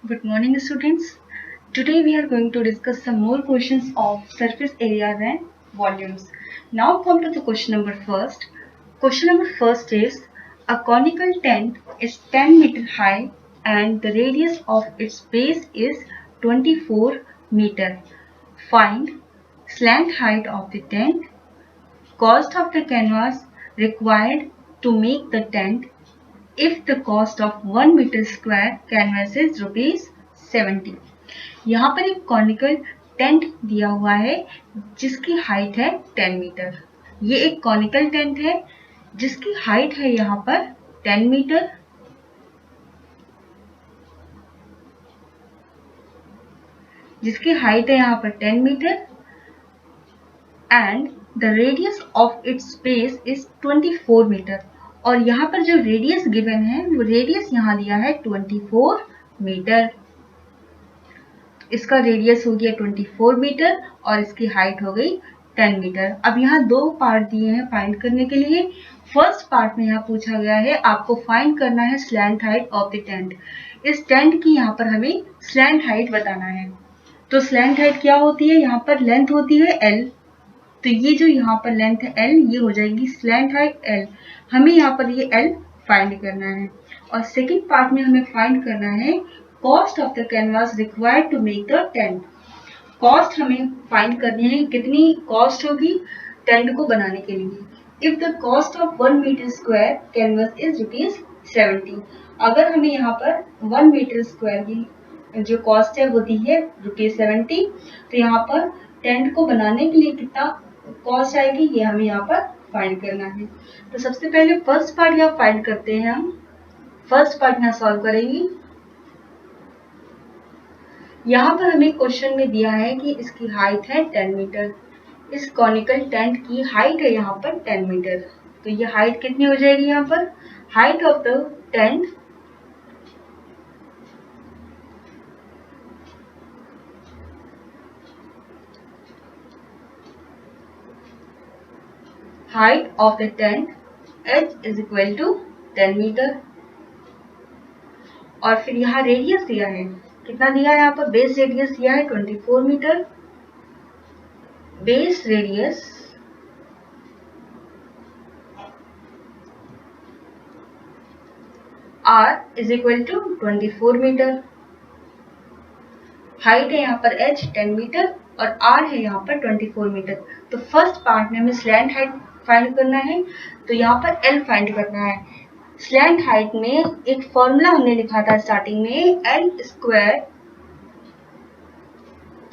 Good morning, students. Today we are going to discuss some more questions of surface areas and volumes. Now come to the question number first. Question number first is a conical tent is 10 meter high and the radius of its base is 24 meter. Find slant height of the tent, cost of the canvas required to make the tent if the cost of 1 meter square canvas is rupees 70. यहाँ पर एक conical tent दिया हुआ है जिसकी height है 10 metre. ये एक कॉनिकल टेंट है जिसकी हाइट है यहाँ पर 10 मीटर। जिसकी हाइट है यहाँ पर 10 metre and the radius of its base is 24 metre. और यहाँ पर जो रेडियस गिवन है वो रेडियस यहाँ दिया है 24 मीटर। इसका रेडियस हो गया 24 मीटर और इसकी हाइट हो गई 10 मीटर। अब यहाँ दो पार्ट दिए हैं फाइंड करने के लिए। फर्स्ट पार्ट में यहाँ पूछा गया है आपको फाइंड करना है slant height of the tent. इस टेंट की यहाँ पर हमें स्लैंट हाइट बताना है। तो स्लैंट हाइट क्या होती है? यहाँ पर लेंथ होती है L, तो ये जो यहाँ पर लेंथ है L ये हो जाएगी स्लैंट हाइट L। हमें यहाँ पर ये L फाइंड करना है। और सेकेंड पार्ट में हमें फाइंड करना है cost of the canvas required to make the tent. Cost हमें फाइंड करनी है कितनी कॉस्ट होगी टेंट को बनाने के लिए। If the cost of 1 metre square canvas is rupees 70। अगर हमें यहाँ पर 1 मीटर स्क्वायर की जो कॉस्ट है वो दी है रुपीज 70, तो यहाँ पर टेंट को बनाने के लिए कितना कॉस्ट आएगी ये हमें यहाँ पर फाइंड करना है। तो सबसे पहले फर्स्ट पार्ट यहाँ फाइंड करते हैं। हम फर्स्ट पार्ट यहाँ सॉल्व करेंगे। यहाँ पर हमें क्वेश्चन में दिया है कि इसकी हाइट है 10 मीटर। इस कॉनिकल टेंट की हाइट है यहाँ पर 10 मीटर। तो ये हाइट कितनी हो जाएगी? यहाँ पर height of the tent h is equal to 10 metre. और फिर यहाँ रेडियस दिया है कितना दिया है? यहाँ पर बेस रेडियस दिया है 24 metre. Base radius r is equal to 24 metre. Height है यहाँ पर h 10 मीटर और r है यहाँ पर 24 मीटर। तो फर्स्ट पार्ट में हमें स्लैंट हाइट फाइंड करना है, तो यहाँ पर L फाइंड करना है। स्लैंट हाइट में एक फॉर्मूला हमने लिखा था स्टार्टिंग में L स्क्वायर।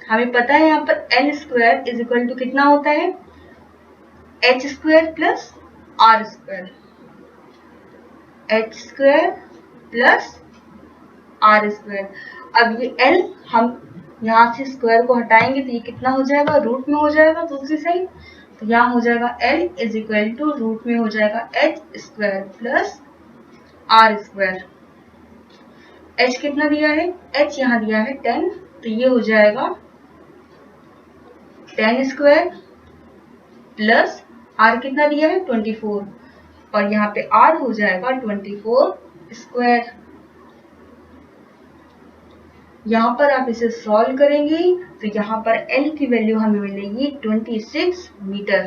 हमें पता है यहाँ पर L square is equal to कितना होता है? h square plus r square. h square plus r square. अब ये L हम यहाँ से स्क्वायर को हटाएंगे तो ये कितना हो जाएगा? रूट में हो जाएगा दूसरी साइड। तो यहाँ हो जाएगा L is equal to root में हो जाएगा h square plus r square. h कितना दिया है? h यहाँ दिया है 10, तो ये हो जाएगा 10 स्क्वायर प्लस r कितना दिया है? 24, और यहाँ पे r हो जाएगा 24 स्क्वायर। यहाँ पर आप इसे सॉल्व करेंगे तो यहाँ पर L की वैल्यू हमें मिलेगी 26 metre.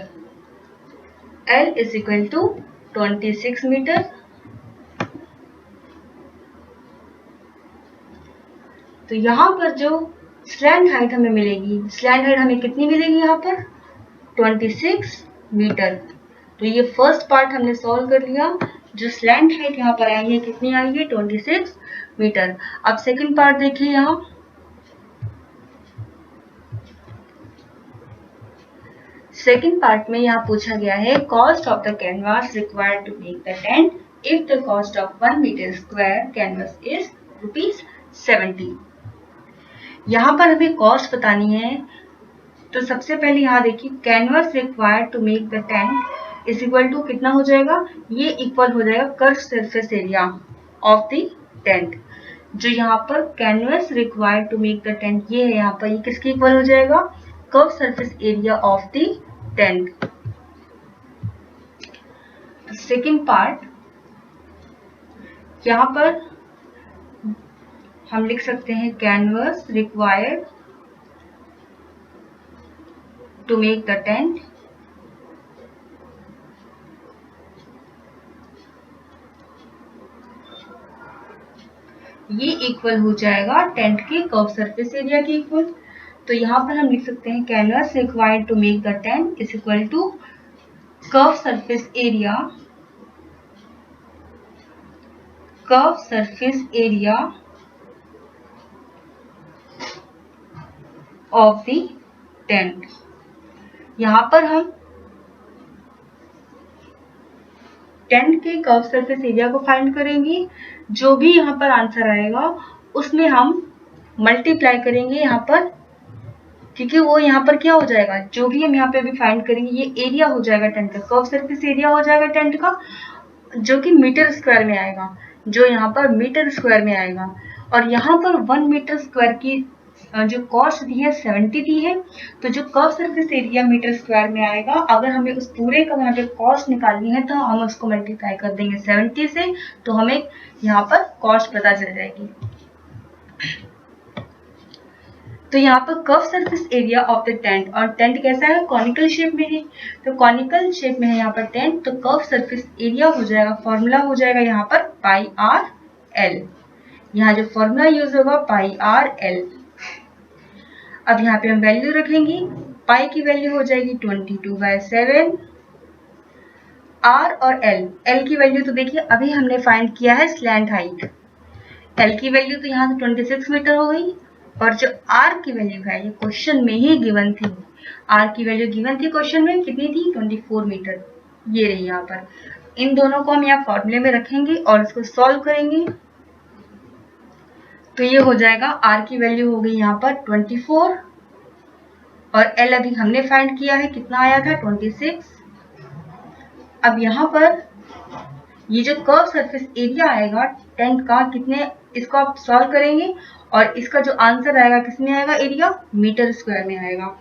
L is equal to 26 metre. तो यहाँ पर जो स्लैंट हाइट हमें मिलेगी, स्लैंट हाइट हमें कितनी मिलेगी? यहाँ पर 26 मीटर। तो ये फर्स्ट पार्ट हमने सॉल्व कर लिया। जो स्लैंट हाइट यहाँ पर आई है कितनी आई है? 26 मीटर। अब सेकंड पार्ट देखिए। यहाँ सेकंड पार्ट में यहाँ पूछा गया है cost of the canvas required to make the tent if the cost of 1 metre square canvas is rupees 70। यहाँ पर हमें कॉस्ट बतानी है। तो सबसे पहले यहाँ देखिए canvas required to make the tent is equal to कितना हो जाएगा? ये इक्वल हो जाएगा curve surface area of the tent. जो यहाँ पर canvas required to make the tent ये है, यहाँ पर ये किसके इक्वल हो जाएगा? Curve surface area of the tent. Second part, यहाँ पर हम लिख सकते हैं canvas required to make the tent ये इक्वल हो जाएगा टेंट के कर्व सरफेस एरिया के इक्वल। तो यहाँ पर हम लिख सकते हैं canvas required to make the tent is equal to curve surface area of the tent. यहाँ पर हम टेंट के कर्व सरफेस एरिया को फाइंड करेंगे। जो भी यहाँ पर आंसर आएगा उसमें हम मल्टीप्लाई करेंगे यहाँ पर, क्योंकि वो यहाँ पर क्या हो जाएगा, जो भी हम यहाँ पे अभी फाइंड करेंगे ये एरिया हो जाएगा टेंट का, कर्व सरफेस एरिया हो जाएगा टेंट का, जो कि मीटर स्क्वायर में आएगा, जो यहाँ पर मीटर स्क्वायर में आएगा। और यहाँ पर 1 मीटर स्क्वायर की जो कॉस्ट दी है 70 दी है, तो जो curve surface area metre square में आएगा, अगर हमें उस पूरे का यहाँ पे कॉस्ट निकालनी है तो हम उसको मल्टीप्लाई कर देंगे 70 से, तो हमें यहाँ पर कॉस्ट पता चल जाएगी। तो यहाँ पर curve surface area of the tent, और टेंट कैसा है, कॉनिकल शेप में है, तो कॉनिकल शेप में है यहाँ पर टेंट, तो कर्व सरफेस एरिया हो जाएगा, फॉर्मूला हो जाएगा यहाँ पर पाई आर एल। यहाँ जो फॉर्मूला यूज होगा पाई आर एल। अब यहाँ पे हम वैल्यू रखेंगे, पाई की वैल्यू हो जाएगी 22/7, आर और एल की वैल्यू तो देखिए अभी हमने फाइंड किया है स्लैंट हाइट, एल की वैल्यू तो यहाँ से 26 मीटर हो गई, और जो आर की वैल्यू है ये क्वेश्चन में ही गिवन थी, आर की वैल्यू गिवन थी क्वेश्चन में, कितनी थी 24 मीटर, ये रही यहाँ पर। इन दोनों को हम यहाँ फॉर्मूले में रखेंगे और इसको सॉल्व करेंगे, तो ये हो जाएगा आर की वैल्यू हो गई यहाँ पर 24, और एल अभी हमने फाइंड किया है, कितना आया था 26। अब यहाँ पर ये जो कर्व सरफेस एरिया आएगा टेंट का, कितने, इसको आप सॉल्व करेंगे और इसका जो आंसर आएगा किसमें आएगा, एरिया मीटर स्क्वायर में आएगा।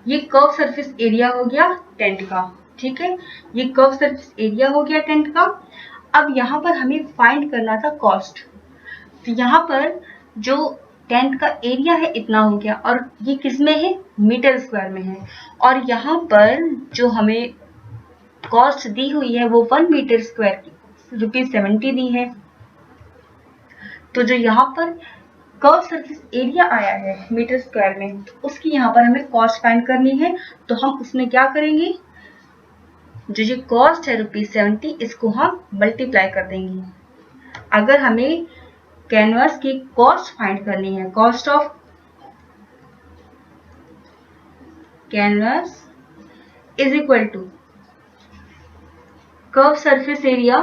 ये कर्व सरफेस एरिया हो गया टेंट का, ठीक है, ये कर्व सरफेस एरिया हो गया टेंट का। अब यहाँ पर हमें फाइंड करना था कॉस्ट, तो यहाँ पर जो टेंट का एरिया है इतना हो गया, और ये किस में है, मीटर स्क्वायर में है, और यहाँ पर जो हमें कॉस्ट दी हुई है वो 1 मीटर स्क्वायर की ₹70 दी है। तो जो यहाँ पर कर्व सरफेस एरिया आया है मीटर स्क्वायर में, तो उसकी यहाँ पर हमें कॉस्ट फाइंड करनी है, तो हम उसमें क्या करेंगे, जो कॉस्ट है ₹70, इसको हम मल्टीप्लाई कर देंगे। अगर हमें कैनवास की कॉस्ट फाइंड करनी है, cost of canvas is equal to curve surface area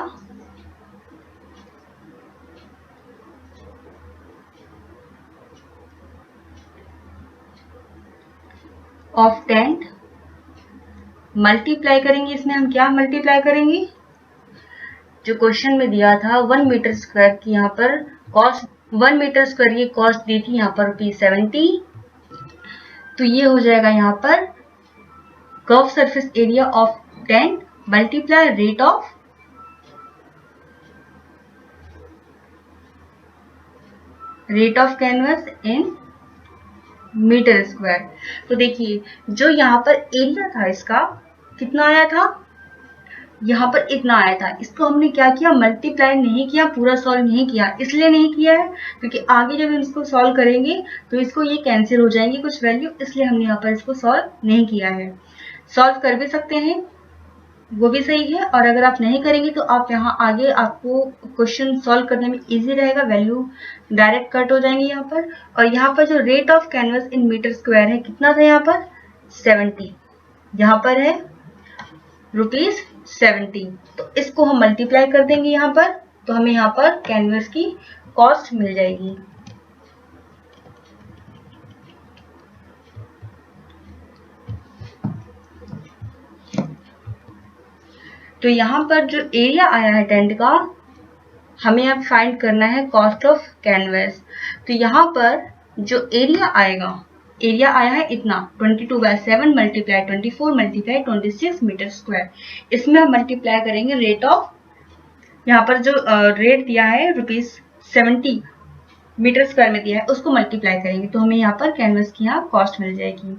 of tent, multiply करेंगे, इसमें हम क्या मल्टीप्लाई करेंगे, जो क्वेश्चन में दिया था 1 मीटर स्क्वायर की यहाँ पर कॉस्ट, 1 मीटर स्क्वायर की कॉस्ट दी थी यहाँ पर ₹70, तो ये हो जाएगा यहाँ पर curve surface area of tent multiply rate of canvas in metre square. तो देखिए जो यहाँ पर एरिया था इसका कितना आया था, यहाँ पर इतना आया था, इसको हमने क्या किया, मल्टीप्लाई नहीं किया, पूरा सॉल्व नहीं किया। इसलिए नहीं किया है क्योंकि आगे जब हम इसको सॉल्व करेंगे तो इसको ये कैंसिल हो जाएंगे कुछ वैल्यू, इसलिए हमने यहाँ पर इसको सॉल्व नहीं किया है। सॉल्व कर भी सकते हैं, वो भी सही है, और अगर आप नहीं करेंगे तो आप यहाँ आगे आपको क्वेश्चन सॉल्व करने में इजी रहेगा, वैल्यू डायरेक्ट कट हो जाएंगे यहाँ पर। और यहाँ पर जो rate of canvas in metre square है कितना था, यहाँ पर 70, यहाँ पर है ₹70, तो इसको हम मल्टीप्लाई कर देंगे यहाँ पर, तो हमें यहाँ पर कैनवस की कॉस्ट मिल जाएगी। तो यहाँ पर जो एरिया आया है टेंट का, हमें अब फाइंड करना है कॉस्ट ऑफ कैनवस। तो यहाँ पर जो एरिया आएगा, एरिया आया है इतना 22/7 मल्टीप्लाई 24 मल्टीप्लाई 26 मीटर स्क्वायर, इसमें हम मल्टीप्लाई करेंगे रेट ऑफ यहाँ पर जो रेट दिया है ₹70 मीटर स्क्वायर में दिया है, उसको मल्टीप्लाई करेंगे तो हमें यहाँ पर कैनवस की यहाँ कॉस्ट मिल जाएगी।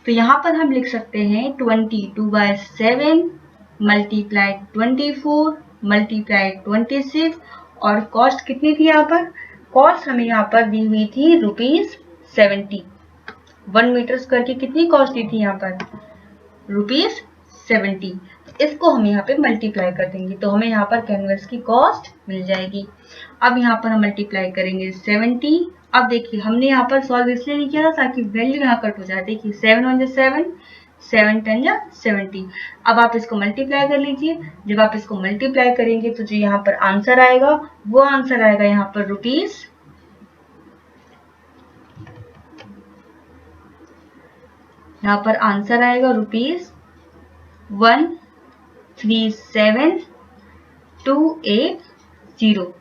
तो यहाँ पर हम लिख सकते हैं 22/7 मल्टीप्लाई 24 मल्टीप्लाई 26 और कॉस्ट कितनी थी यहाँ पर? कॉस्ट हमें यहाँ पर दी हुई थी ₹70। 1 मीटर स्क्वायर की कितनी कॉस्ट दी थी यहाँ पर? ₹70। तो इसको हम यहाँ पे मल्टीप्लाई कर देंगे तो हमें यहाँ पर कैनवस की कॉस्ट मिल जाएगी। अब यहाँ पर हम मल्टीप्लाई करेंगे 70। अब देखिए हमने यहाँ पर सॉल्व इसलिए नहीं किया था ताकि वैल्यू यहाँ कट हो जाए। देखिए 7 1 7, 7 10 70। अब आप इसको मल्टीप्लाई कर लीजिए। जब आप इसको मल्टीप्लाई करेंगे तो जो यहाँ पर आंसर आएगा वो आंसर आएगा यहाँ पर यहाँ पर आंसर आएगा ₹137,280।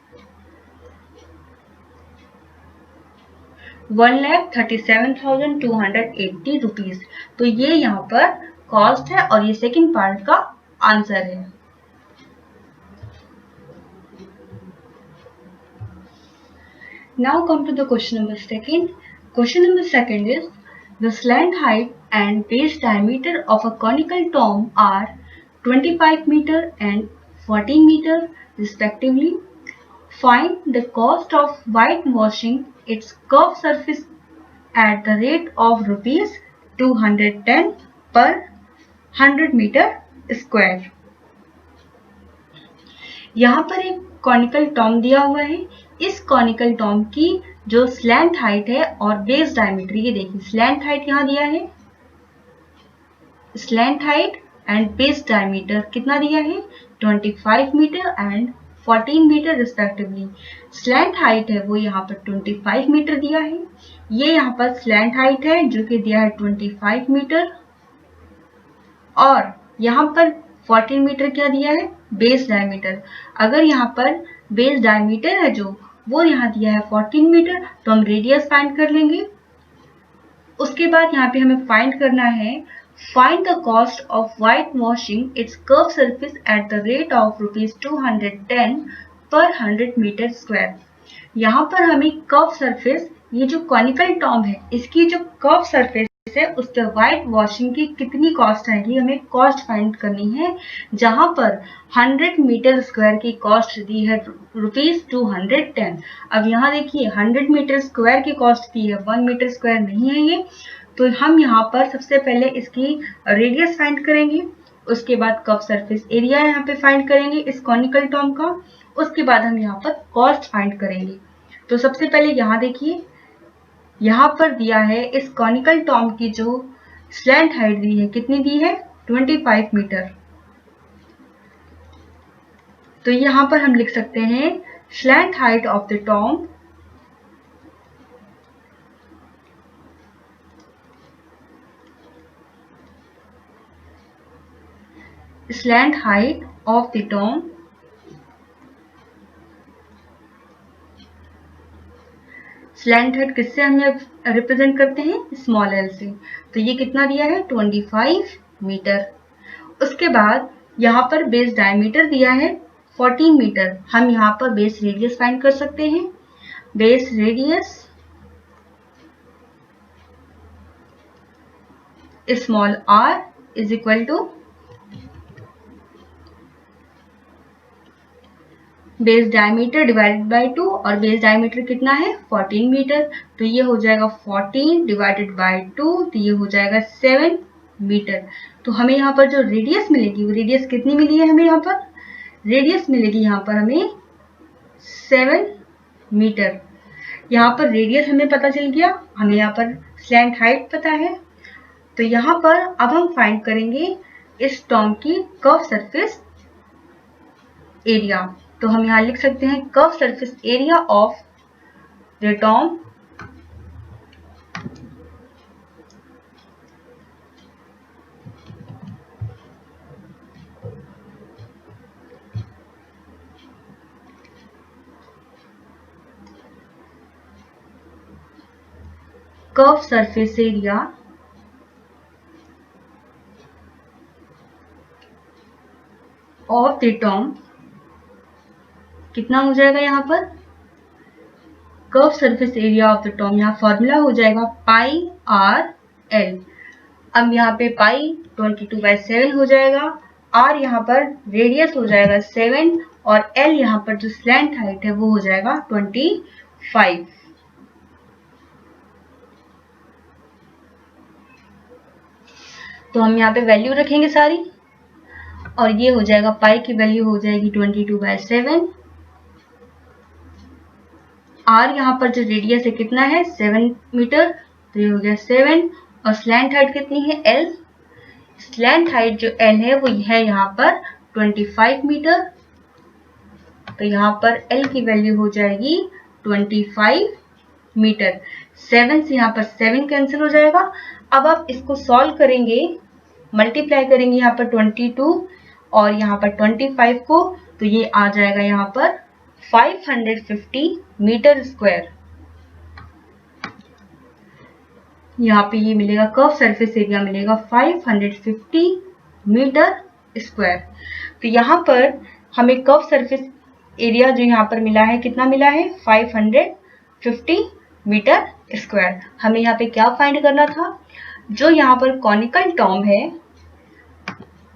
1,37,280 रुपीज। तो ये यहाँ पर कॉस्ट है और ये सेकंड पार्ट का आंसर है। Now come to the question number second. Question number second is the slant height and base diameter of a conical dome are 25 meter and 14 meter respectively. Find the cost of whitewashing its curved surface at the rate of ₹210 per 100 meter square. यहाँ पर एक conical Tom दिया हुआ है। इस conical Tom की जो slant height है और बेस डायमीटर, ये देखिए स्लैंट हाइट यहाँ दिया है, slant height and base diameter कितना दिया है? 25 metre and 14 metre respectively. Slant height है वो यहाँ पर 25 मीटर दिया है। ये यहाँ पर स्लैंट हाइट है जो कि दिया है 25 मीटर और यहाँ पर 14 मीटर क्या दिया है? Base diameter. अगर यहाँ पर बेस डायमीटर है जो वो यहाँ दिया है 14 मीटर तो हम रेडियस फाइंड कर लेंगे। उसके बाद यहाँ पे हमें फाइंड करना है find the cost of white washing it's curve surface at the rate of ₹210 पर 100 मीटर स्क्वायर। यहाँ पर हमें कर्व सरफेस, ये जो कॉनिकल टॉम है इसकी जो कर्व सरफेस है उसके व्हाइट वॉशिंग की कितनी कॉस्ट आएगी, हमें कॉस्ट फाइंड करनी है। जहां पर 100 मीटर स्क्वायर की कॉस्ट दी है ₹210। अब यहाँ देखिए 100 मीटर स्क्वायर की कॉस्ट दी है, 1 मीटर स्क्वायर नहीं है ये। तो हम यहाँ पर सबसे पहले इसकी रेडियस फाइंड करेंगे, उसके बाद कर्व सरफेस एरिया यहाँ पे फाइंड करेंगे इस कॉनिकल टॉम का, उसके बाद हम यहाँ पर कॉस्ट फाइंड करेंगे। तो सबसे पहले यहाँ देखिए यहाँ पर दिया है इस कॉनिकल टॉम की जो स्लैंट हाइट दी है, कितनी दी है? 25 मीटर। तो यहाँ पर हम लिख सकते हैं slant height of the Tom slant height of the Tom slant height किससे हम रिप्रेजेंट करते हैं? स्मॉल एल से। तो ये कितना दिया है? 25 मीटर। उसके बाद यहाँ पर बेस डायमीटर दिया है 14 मीटर। हम यहाँ पर बेस रेडियस फाइंड कर सकते हैं। Base radius small r is equal to base diameter divided by 2 और बेस डायमीटर कितना है? 14 मीटर। तो ये हो जाएगा 14 डिवाइडेड बाय 2, तो ये हो जाएगा 7 मीटर। तो हमें यहाँ पर जो रेडियस मिलेगी वो रेडियस कितनी मिली है हमें? यहाँ पर रेडियस मिलेगी यहाँ पर हमें 7 मीटर। यहाँ पर रेडियस हमें पता चल गया, हमें यहाँ पर स्लैंट हाइट पता है। तो यहाँ पर अब हम फाइंड करेंगे इस टॉम की कर्व सरफेस एरिया। तो हम यहाँ लिख सकते हैं curve surface area of the Tom curve surface area of the term कितना हो जाएगा यहाँ पर curve surface area of the Tom, यहाँ फॉर्मूला हो जाएगा पाई आर एल। अब यहाँ पे पाई 22/7 हो जाएगा, आर यहाँ पर रेडियस हो जाएगा 7 और एल यहाँ पर जो स्लैंट हाइट है वो हो जाएगा 25। तो हम यहाँ पे वैल्यू रखेंगे सारी और ये हो जाएगा पाई की वैल्यू हो जाएगी 22/7। आर यहाँ पर जो रेडियस है कितना है 7 मीटर, तो ये हो गया 7 और स्लैंट हाइट कितनी है एल, स्लैंट हाइट जो एल है वो है यहाँ पर 25 मीटर, तो यहाँ पर एल की वैल्यू हो जाएगी 25 मीटर। 7 से यहाँ पर 7 कैंसिल हो जाएगा। अब आप इसको सॉल्व करेंगे, मल्टीप्लाई करेंगे यहाँ पर 22 और यहाँ पर 25 को, तो ये आ जाएगा यहाँ पर 550 मीटर स्क्वायर। यहाँ पे ये मिलेगा कर्व सरफेस एरिया मिलेगा 550 मीटर स्क्वायर। तो यहाँ पर हमें कर्व सरफेस एरिया जो यहाँ पर मिला है कितना मिला है 550 मीटर स्क्वायर। हमें यहाँ पे क्या फाइंड करना था, जो यहाँ पर कॉनिकल टॉम है,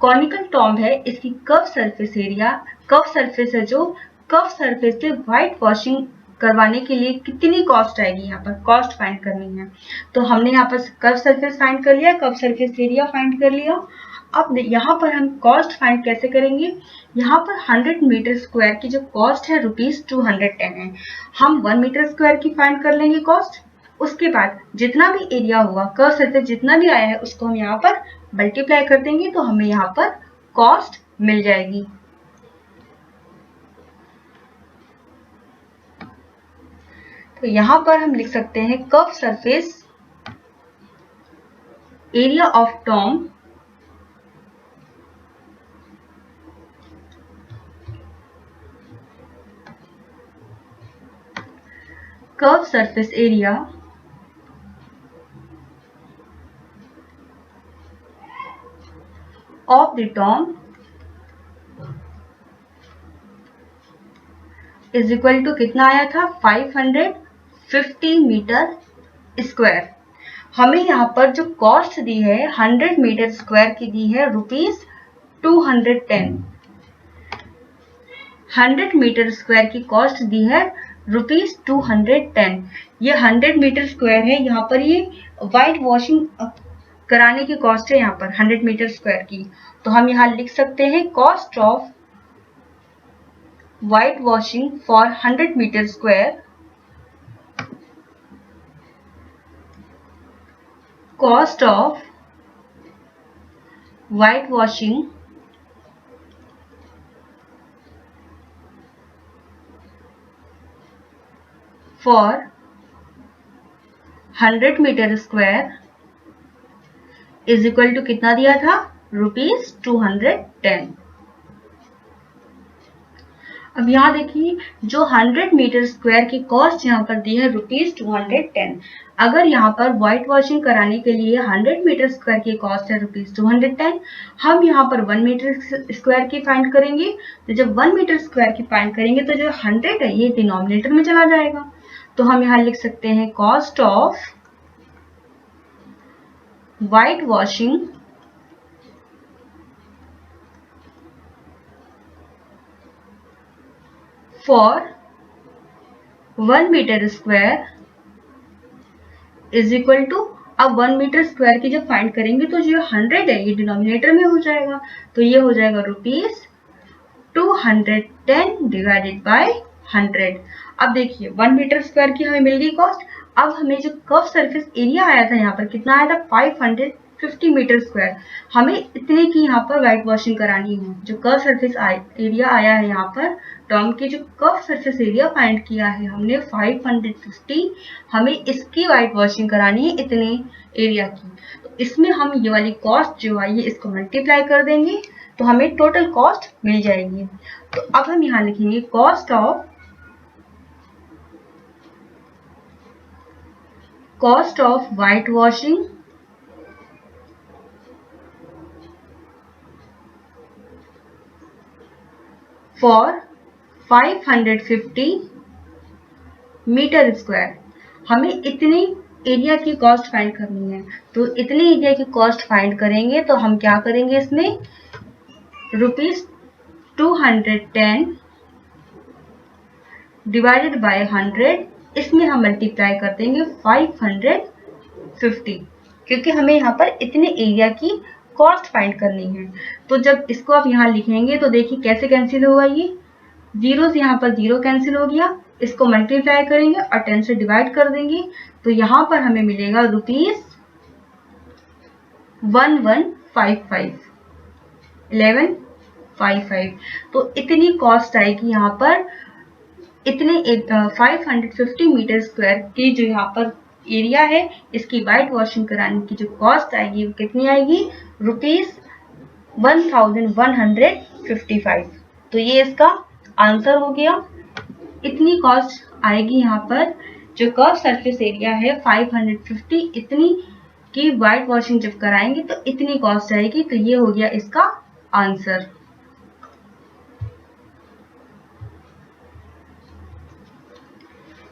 कॉनिकल टॉम है इसकी curve surface area, curve surface है जो कर्व सरफेस पे व्हाइट वॉशिंग करवाने के लिए कितनी कॉस्ट आएगी, यहाँ पर कॉस्ट फाइंड करनी है। तो हमने यहाँ पर कर्व सरफेस फाइंड कर लिया, कर्व सरफेस एरिया फाइंड कर लिया। अब यहाँ पर हम कॉस्ट फाइंड कैसे करेंगे, यहाँ पर 100 मीटर स्क्वायर की जो कॉस्ट है ₹210 है, हम 1 मीटर स्क्वायर की फाइंड कर लेंगे कॉस्ट। उसके बाद जितना भी एरिया होगा कर्व सरफेस जितना भी आया है उसको हम यहाँ पर मल्टीप्लाई कर देंगे, तो हमें यहाँ पर कॉस्ट मिल जाएगी। तो यहाँ पर हम लिख सकते हैं curve surface area of tomb curve surface area of the tomb is equal to कितना आया था 550 मीटर स्क्वायर। हमें यहाँ पर जो कॉस्ट दी है 100 मीटर स्क्वायर की दी है ₹210। 100 मीटर स्क्वायर की कॉस्ट दी है ₹210। ये 100 मीटर स्क्वायर है, यहाँ पर ये व्हाइट वॉशिंग कराने की कॉस्ट है यहाँ पर 100 मीटर स्क्वायर की। तो हम यहाँ लिख सकते हैं cost of white washing for 100 meter square, cost of white washing for 100 meter square is equal to कितना दिया था ₹210। अब यहाँ देखिए जो 100 मीटर स्क्वायर की कॉस्ट यहाँ पर दी है ₹210। अगर यहाँ पर व्हाइट वॉशिंग कराने के लिए 100 मीटर स्क्वायर की कॉस्ट है ₹210, हम यहाँ पर 1 मीटर स्क्वायर की फाइंड करेंगे। तो जब 1 मीटर स्क्वायर की फाइंड करेंगे तो जो 100 है ये डिनोमिनेटर में चला जाएगा। तो हम यहाँ लिख सकते हैं cost of white washing for 1 metre square is equal to, अब 1 मीटर स्क्वायर की जब फाइंड करेंगे तो जो 100 है ये डिनोमिनेटर में हो जाएगा, तो ये हो जाएगा ₹210 डिवाइडेड बाय 100। अब देखिए 1 मीटर स्क्वायर की हमें मिल गई कॉस्ट। अब हमें जो कर्व सरफेस एरिया आया था यहाँ पर कितना आया था 550 मीटर स्क्वायर, हमें इतने की यहाँ पर व्हाइट वॉशिंग करानी है। जो कर्व सरफेस एरिया आया है यहाँ पर टॉम की जो कर्व सरफेस एरिया फाइंड किया है हमने 550, हमें इसकी व्हाइट वॉशिंग करानी है इतने एरिया की। तो इसमें हम ये वाली कॉस्ट जो आई है इसको मल्टीप्लाई कर देंगे तो हमें टोटल कॉस्ट मिल जाएगी। तो अब हम यहाँ लिखेंगे cost of white washing for 550 metre square. हमें इतनी एरिया की कॉस्ट फाइंड करनी है, तो इतनी एरिया की कॉस्ट फाइंड करेंगे तो हम क्या करेंगे, इसमें ₹210 डिवाइडेड बाय 100, इसमें हम मल्टीप्लाई कर देंगे 550, क्योंकि हमें यहाँ पर इतने एरिया की कॉस्ट फाइंड करनी है। तो जब इसको आप यहाँ लिखेंगे तो देखिए कैसे कैंसिल होगा, ये जीरो से यहाँ पर जीरो कैंसिल हो गया, इसको मल्टीप्लाई करेंगे और 10 से डिवाइड कर देंगे, तो यहाँ पर हमें मिलेगा ₹1155। तो इतनी कॉस्ट आएगी यहाँ पर, इतने 550 मीटर स्क्वायर की जो यहाँ पर एरिया है, इसकी वाइट वॉशिंग कराने की जो कॉस्ट आएगी वो कितनी आएगी, ₹1155। तो ये इसका आंसर हो गया। इतनी कॉस्ट आएगी यहाँ पर, जो कर्व सरफेस एरिया है 550, इतनी की वाइट वॉशिंग जब कराएंगे तो इतनी कॉस्ट आएगी। तो ये हो गया इसका answer.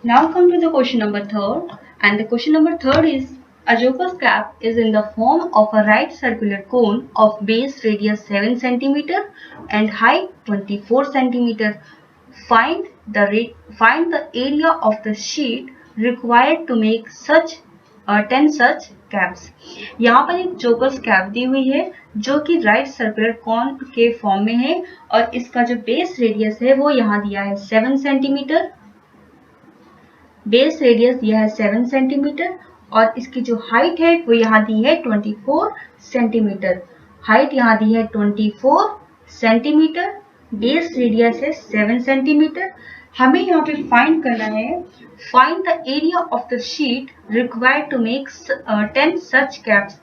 Now come to the question number 3rd, and the question number 3rd is, a joker's cap is in the form of a right circular cone of base radius 7 cm and height 24 cm. Find the area of the sheet required to make 10 such caps. यहाँ पर एक jokers cap दी हुई है जो कि right circular cone के form में है, और इसका जो बेस रेडियस है वो यहाँ दिया है 7 सेंटीमीटर, बेस रेडियस दिया है 7 सेंटीमीटर, और इसकी जो हाइट है वो यहाँ दी है 24 सेंटीमीटर। हाइट यहाँ दी है 24 सेंटीमीटर, बेस रेडियस है 7 सेंटीमीटर। हमें यहाँ पे फाइंड करना है, find the area of the sheet required to make 10 such caps.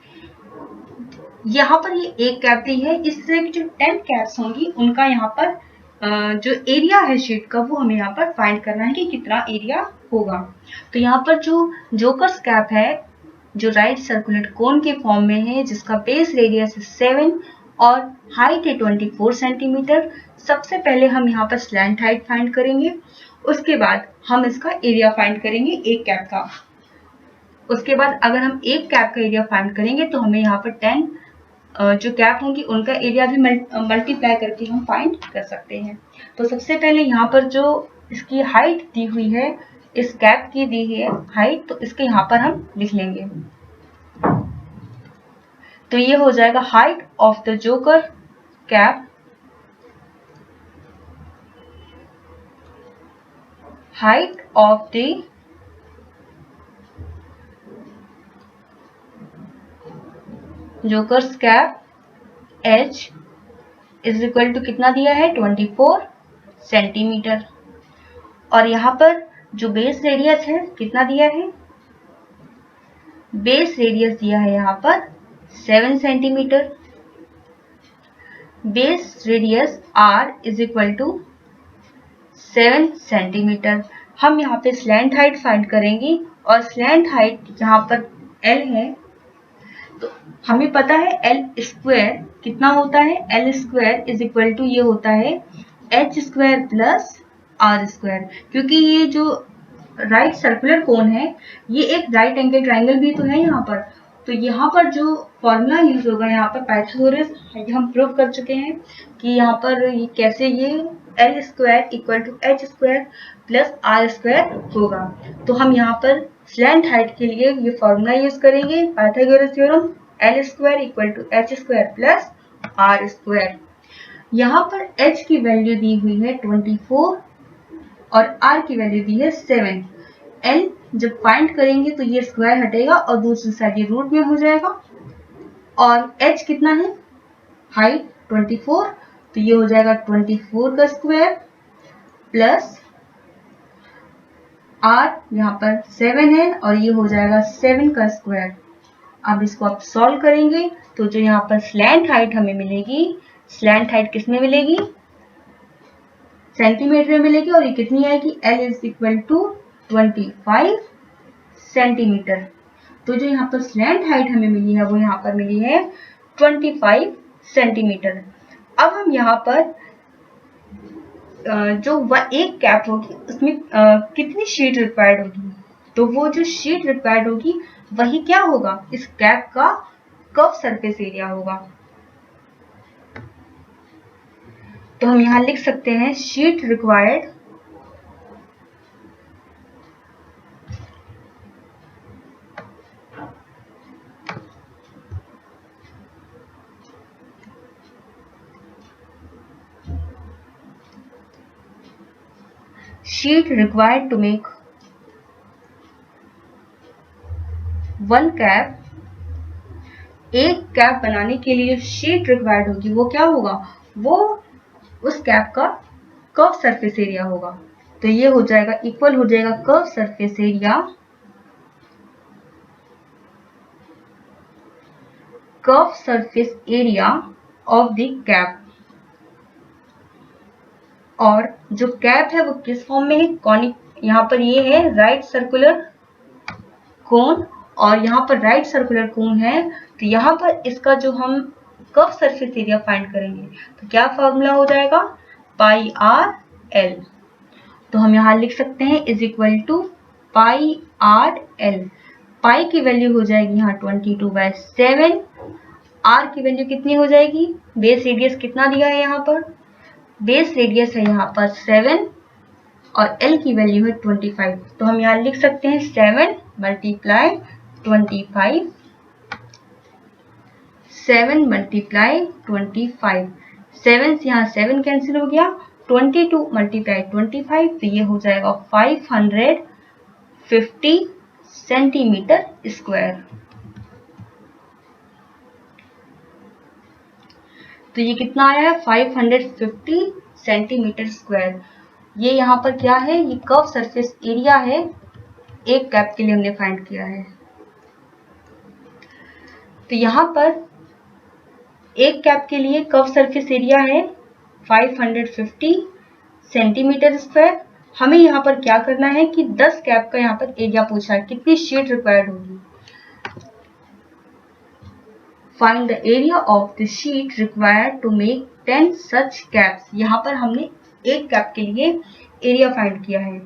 यहाँ पर ये एक कैप दी है, इस तरह की जो 10 कैप्स होंगी उनका यहाँ पर जो एरिया है शीट का वो हमें यहाँ पर फाइंड करना है कि कितना एरिया होगा। तो यहाँ पर जो जोकर्स कैप है जो राइट सर्कुलर कोन के फॉर्म में है, जिसका बेस रेडियस है 7 और हाइट है 24 सेंटीमीटर। सबसे पहले हम यहाँ पर स्लैंट हाइट फाइंड करेंगे, उसके बाद हम इसका एरिया फाइंड करेंगे एक कैप का। उसके बाद अगर हम एक कैप का एरिया फाइंड करेंगे तो हमें यहाँ पर 10 जो कैप होंगी उनका एरिया भी मल्टीप्लाई करके हम फाइंड कर सकते हैं। तो सबसे पहले यहाँ पर जो इसकी हाइट दी हुई है, इस कैप की दी है हाइट, तो इसके यहाँ पर हम लिख लेंगे। तो ये हो जाएगा height of the joker cap, height of the jokers cap h is equal to कितना दिया है 24 सेंटीमीटर, और यहाँ पर जो बेस रेडियस है कितना दिया है, बेस रेडियस दिया है यहाँ पर 7 centimetre. Base radius r is equal to 7 centimetre. हम यहाँ पे स्लैंट हाइट फाइंड करेंगे, और स्लैंट हाइट यहाँ पर l है, तो हमें पता है एल स्क्वायर कितना होता है, L square is equal to ये होता है H square plus R square. क्योंकि ये जो राइट सर्कुलर कोन है ये एक राइट एंगल ट्राइंगल भी तो है यहाँ पर, तो यहाँ पर जो फॉर्मूला यूज होगा यहाँ पर पाइथागोरस, हम प्रूव कर चुके हैं कि यहाँ पर ये कैसे ये L square equal to H square plus R square होगा। तो हम यहाँ पर स्लैंट हाइट के लिए ये फॉर्मूला यूज करेंगे, Pythagoras theorem, L square equal to H square plus R square. यहाँ पर h की वैल्यू दी हुई है 24 और r की वैल्यू दी है 7। l जब फाइंड करेंगे तो ये स्क्वायर हटेगा और दूसरी साइड ये रूट में हो जाएगा, और h कितना है, हाइट 24, तो ये हो जाएगा 24 का स्क्वायर प्लस r यहाँ पर 7 है और ये हो जाएगा 7 का स्क्वायर। अब इसको आप सॉल्व करेंगे तो जो यहाँ पर स्लैंट हाइट हमें मिलेगी, स्लैंट हाइट किसमें मिलेगी, सेंटीमीटर में मिलेगी, और ये कितनी आएगी, L is equal to 25 centimetre. तो जो यहाँ पर स्लैंट हाइट हमें मिली है वो यहाँ पर मिली है 25 सेंटीमीटर। अब हम यहाँ पर जो एक कैप होगी उसमें कितनी शीट रिक्वायर्ड होगी, तो वो जो शीट रिक्वायर्ड होगी वही क्या होगा, इस कैप का कर्व सरफेस एरिया होगा। तो हम यहां लिख सकते हैं sheet required to make one cap, एक कैप बनाने के लिए शीट रिक्वायर्ड होगी वो क्या होगा, वो उस कैप का कर्व सरफेस एरिया होगा। तो ये हो जाएगा इक्वल हो जाएगा curve surface area, curve surface area of the cap. और जो कैप है वो किस फॉर्म में है, कॉनिक, यहाँ पर ये है राइट सर्कुलर कोन और यहाँ पर राइट सर्कुलर कोन है, तो यहाँ पर इसका जो हम कर्व सरफेस एरिया फाइंड करेंगे तो क्या फॉर्मूला हो जाएगा, पाई आर एल। तो हम यहाँ लिख सकते हैं is equal to pi r l. Pi की वैल्यू हो जाएगी यहाँ 22/7, आर की वैल्यू कितनी हो जाएगी, बेस रेडियस कितना दिया है यहाँ पर, बेस रेडियस है यहाँ पर 7 और एल की वैल्यू है 25। तो हम यहाँ लिख सकते हैं 7 मल्टीप्लाई 25, 7 मल्टीप्लाई 25, 7 से यहाँ 7 कैंसिल हो गया, 22 मल्टीप्लाई 25, तो ये हो जाएगा 550 सेंटीमीटर स्क्वायर। तो ये कितना आया है 550 सेंटीमीटर स्क्वायर। ये यहाँ पर क्या है, ये कर्व सरफेस एरिया है, एक कैप के लिए हमने फाइंड किया है। तो यहाँ पर एक कैप के लिए कर्व सरफेस एरिया है 550 सेंटीमीटर स्क्वायर। हमें यहाँ पर क्या करना है कि 10 कैप का यहाँ पर एरिया पूछा है, कितनी शीट रिक्वायर्ड होगी। Find the area of the sheet required to make 10 such caps. यहाँ पर हमने एक कैप के लिए एरिया फाइंड किया है,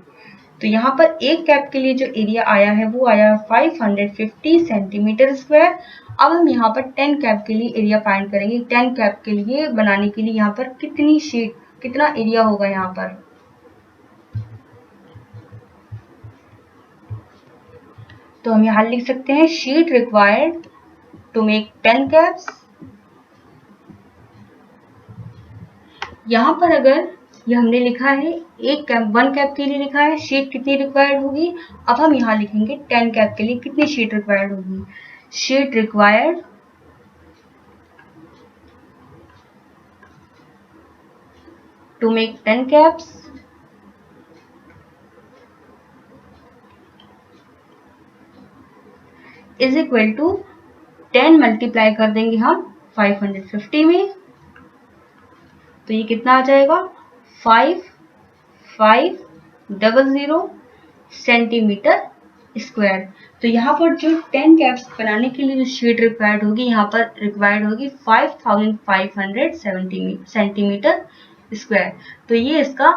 तो यहाँ पर एक कैप के लिए जो एरिया आया है वो आया 550 सेंटीमीटर स्क्वायर। अब हम यहाँ पर 10 कैप के लिए एरिया फाइंड करेंगे। 10 कैप के लिए बनाने के लिए यहाँ पर कितनी शीट, कितना एरिया होगा यहाँ पर, तो हम यहाँ लिख सकते हैं sheet required to make 10 caps. यहाँ पर अगर ये हमने लिखा है एक कैप, 1 कैप के लिए लिखा है, शीट कितनी रिक्वायर्ड होगी। अब हम यहाँ लिखेंगे 10 कैप के लिए कितनी शीट रिक्वायर्ड होगी, sheet required to make 10 caps is equal to 10 multiply कर देंगे हम 550 में, तो ये कितना आ जाएगा 5500 सेंटीमीटर स्क्वायर। तो यहाँ पर जो 10 कैप्स बनाने के लिए जो शीट रिक्वायर्ड होगी, यहाँ पर रिक्वायर्ड होगी 5500 सेंटीमीटर स्क्वायर। तो ये इसका